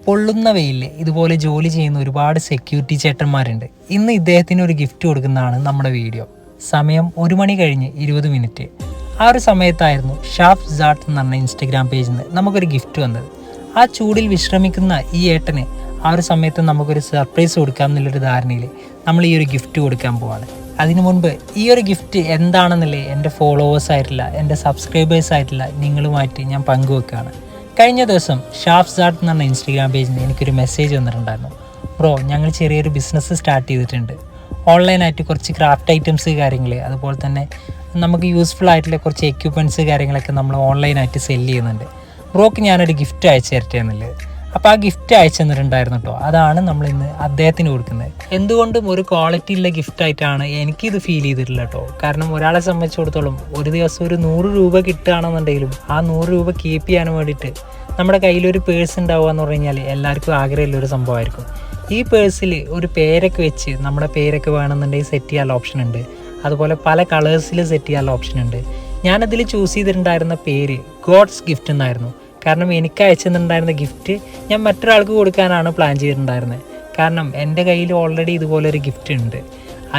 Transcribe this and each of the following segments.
പൊള്ളുന്ന വെയിലിൽ ഇതുപോലെ ജോലി ചെയ്യുന്ന ഒരുപാട് സെക്യൂരിറ്റി ചേട്ടന്മാരുണ്ട്. ഇന്ന് ഇദ്ദേഹത്തിന് ഒരു ഗിഫ്റ്റ് കൊടുക്കുന്നതാണ് നമ്മുടെ വീഡിയോ. സമയം 1 മണി കഴിഞ്ഞ് 20 മിനിറ്റ്. ആ ഒരു സമയത്തായിരുന്നു ഷാഫ് സാട്ട് എന്ന് പറഞ്ഞ ഇൻസ്റ്റഗ്രാം പേജിൽ നിന്ന് നമുക്കൊരു ഗിഫ്റ്റ് വന്നത്. ആ ചൂടിൽ വിശ്രമിക്കുന്ന ഈ ഏട്ടന് ആ ഒരു സമയത്ത് നമുക്കൊരു സർപ്രൈസ് കൊടുക്കാം എന്നുള്ളൊരു ധാരണയിൽ നമ്മൾ ഈ ഒരു ഗിഫ്റ്റ് കൊടുക്കാൻ പോവാണ്. അതിനു മുൻപ് ഈ ഒരു ഗിഫ്റ്റ് എന്താണെന്നല്ലേ എൻ്റെ ഫോളോവേഴ്സ് ആയിട്ടില്ല, എൻ്റെ സബ്സ്ക്രൈബേഴ്സ് ആയിട്ടില്ല നിങ്ങളുമായിട്ട് ഞാൻ പങ്കുവെക്കുകയാണ്. കഴിഞ്ഞ ദിവസം ഷാഫ് സാട്ട് എന്ന് പറഞ്ഞ ഇൻസ്റ്റഗ്രാം പേജിൽ നിന്ന് എനിക്കൊരു മെസ്സേജ് വന്നിട്ടുണ്ടായിരുന്നു. ബ്രോ, ഞങ്ങൾ ചെറിയൊരു ബിസിനസ് സ്റ്റാർട്ട് ചെയ്തിട്ടുണ്ട്. ഓൺലൈനായിട്ട് കുറച്ച് ക്രാഫ്റ്റ് ഐറ്റംസ് കാര്യങ്ങൾ, അതുപോലെ തന്നെ നമുക്ക് യൂസ്ഫുൾ ആയിട്ടുള്ള കുറച്ച് എക്യുപ്മെൻറ്റ്സ് കാര്യങ്ങളൊക്കെ നമ്മൾ ഓൺലൈനായിട്ട് സെല്ല് ചെയ്യുന്നുണ്ട്. ബ്രോക്ക് ഞാനൊരു ഗിഫ്റ്റ് അയച്ചു തരട്ടെ എന്നുള്ളത്. അപ്പോൾ ആ ഗിഫ്റ്റ് അയച്ചു തന്നിട്ടുണ്ടായിരുന്നു കേട്ടോ. അതാണ് നമ്മൾ ഇന്ന് അദ്ദേഹത്തിന് കൊടുക്കുന്നത്. എന്തുകൊണ്ടും ഒരു ക്വാളിറ്റി ഉള്ള ഗിഫ്റ്റായിട്ടാണ് എനിക്കിത് ഫീൽ ചെയ്തിട്ടില്ല കേട്ടോ. കാരണം ഒരാളെ സംബന്ധിച്ചിടത്തോളം ഒരു ദിവസം ഒരു 100 രൂപ കിട്ടുകയാണെന്നുണ്ടെങ്കിലും ആ 100 രൂപ കീപ്പ് ചെയ്യാൻ വേണ്ടിയിട്ട് നമ്മുടെ കയ്യിലൊരു പേഴ്സ് ഉണ്ടാവുക എന്ന് പറഞ്ഞു കഴിഞ്ഞാൽ എല്ലാവർക്കും ആഗ്രഹമുള്ളൊരു സംഭവമായിരിക്കും. ഈ പേഴ്സിൽ ഒരു പേരൊക്കെ വെച്ച് നമ്മുടെ പേരൊക്കെ വേണമെന്നുണ്ടെങ്കിൽ സെറ്റ് ചെയ്യാനുള്ള ഓപ്ഷൻ ഉണ്ട്. അതുപോലെ പല കളേഴ്സിൽ സെറ്റ് ചെയ്യാനുള്ള ഓപ്ഷൻ ഉണ്ട്. ഞാനതിൽ ചൂസ് ചെയ്തിട്ടുണ്ടായിരുന്ന പേര് ഗോഡ്സ് ഗിഫ്റ്റ് എന്നായിരുന്നു. കാരണം എനിക്ക് അയച്ചിട്ടുണ്ടായിരുന്ന ഗിഫ്റ്റ് ഞാൻ മറ്റൊരാൾക്ക് കൊടുക്കാനാണ് പ്ലാൻ ചെയ്തിട്ടുണ്ടായിരുന്നത്. കാരണം എൻ്റെ കയ്യിൽ ഓൾറെഡി ഇതുപോലൊരു ഗിഫ്റ്റ് ഉണ്ട്.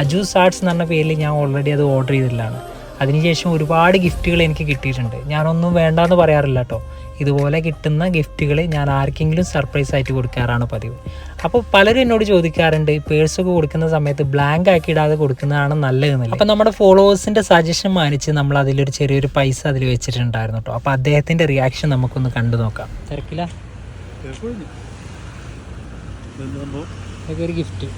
അജൂസ് ആർട്സ് എന്ന് പറഞ്ഞ പേരിൽ ഞാൻ ഓൾറെഡി അത് ഓർഡർ ചെയ്തിട്ടുള്ളതാണ്. അതിനുശേഷം ഒരുപാട് ഗിഫ്റ്റുകൾ എനിക്ക് കിട്ടിയിട്ടുണ്ട്. ഞാനൊന്നും വേണ്ടാന്ന് പറയാറില്ല കേട്ടോ. ഇതുപോലെ കിട്ടുന്ന ഗിഫ്റ്റുകൾ ഞാൻ ആർക്കെങ്കിലും സർപ്രൈസ് ആയിട്ട് കൊടുക്കാറാണ് പതിവ്. അപ്പോൾ പലരും എന്നോട് ചോദിക്കാറുണ്ട്, പേഴ്സൊക്കെ കൊടുക്കുന്ന സമയത്ത് ബ്ലാങ്ക് ആക്കി ഇടാതെ കൊടുക്കുന്നതാണ് നല്ലതെന്നല്ല. അപ്പോൾ നമ്മുടെ ഫോളോവേഴ്സിൻ്റെ സജഷൻ മാനിച്ച് നമ്മൾ അതിലൊരു ചെറിയൊരു പൈസ അതിൽ വെച്ചിട്ടുണ്ടായിരുന്നു കേട്ടോ. അപ്പോൾ അദ്ദേഹത്തിൻ്റെ റിയാക്ഷൻ നമുക്കൊന്ന് കണ്ടു നോക്കാം. തിരക്കില്ല, ഒരു ഗിഫ്റ്റ്.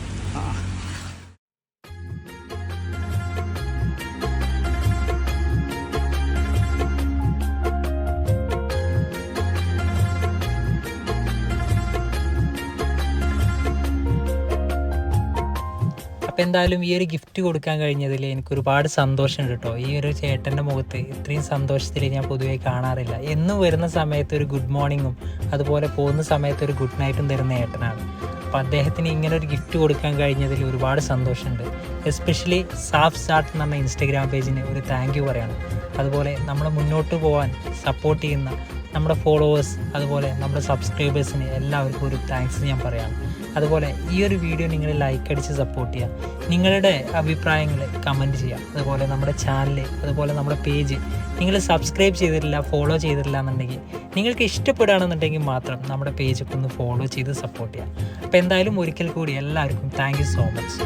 അപ്പോൾ എന്തായാലും ഈ ഒരു ഗിഫ്റ്റ് കൊടുക്കാൻ കഴിഞ്ഞതിൽ എനിക്കൊരുപാട് സന്തോഷമുണ്ട് കേട്ടോ. ഈ ഒരു ചേട്ടൻ്റെ മുഖത്ത് ഇത്രയും സന്തോഷത്തിൽ ഞാൻ പൊതുവേ കാണാറില്ല. എന്നും വരുന്ന സമയത്ത് ഒരു ഗുഡ് മോർണിംഗും അതുപോലെ പോകുന്ന സമയത്ത് ഒരു ഗുഡ് നൈറ്റും തരുന്ന ഏട്ടനാണ്. അപ്പോൾ അദ്ദേഹത്തിന് ഇങ്ങനെ ഒരു ഗിഫ്റ്റ് കൊടുക്കാൻ കഴിഞ്ഞതിൽ ഒരുപാട് സന്തോഷമുണ്ട്. എസ്പെഷ്യലി ഷാഫ് സാട്ട് എന്ന് പറഞ്ഞ ഇൻസ്റ്റഗ്രാം പേജിന് ഒരു താങ്ക് യു പറയണം. അതുപോലെ നമ്മൾ മുന്നോട്ട് പോകാൻ സപ്പോർട്ട് ചെയ്യുന്ന നമ്മുടെ ഫോളോവേഴ്സ്, അതുപോലെ നമ്മുടെ സബ്സ്ക്രൈബേഴ്സിന് എല്ലാവർക്കും ഒരു താങ്ക്സ് ഞാൻ പറയാം. അതുപോലെ ഈ ഒരു വീഡിയോ നിങ്ങൾ ലൈക്ക് അടിച്ച് സപ്പോർട്ട് ചെയ്യുക. നിങ്ങളുടെ അഭിപ്രായങ്ങൾ കമൻറ്റ് ചെയ്യുക. അതുപോലെ നമ്മുടെ ചാനൽ, അതുപോലെ നമ്മുടെ പേജ് നിങ്ങൾ സബ്സ്ക്രൈബ് ചെയ്തിട്ടില്ല, ഫോളോ ചെയ്തിട്ടില്ല എന്നുണ്ടെങ്കിൽ നിങ്ങൾക്ക് ഇഷ്ടപ്പെടുകയാണെന്നുണ്ടെങ്കിൽ മാത്രം നമ്മുടെ പേജൊക്കെ ഒന്ന് ഫോളോ ചെയ്ത് സപ്പോർട്ട് ചെയ്യുക. അപ്പോൾ എന്തായാലും ഒരിക്കൽ കൂടി എല്ലാവർക്കും താങ്ക് യു സോ മച്ച്.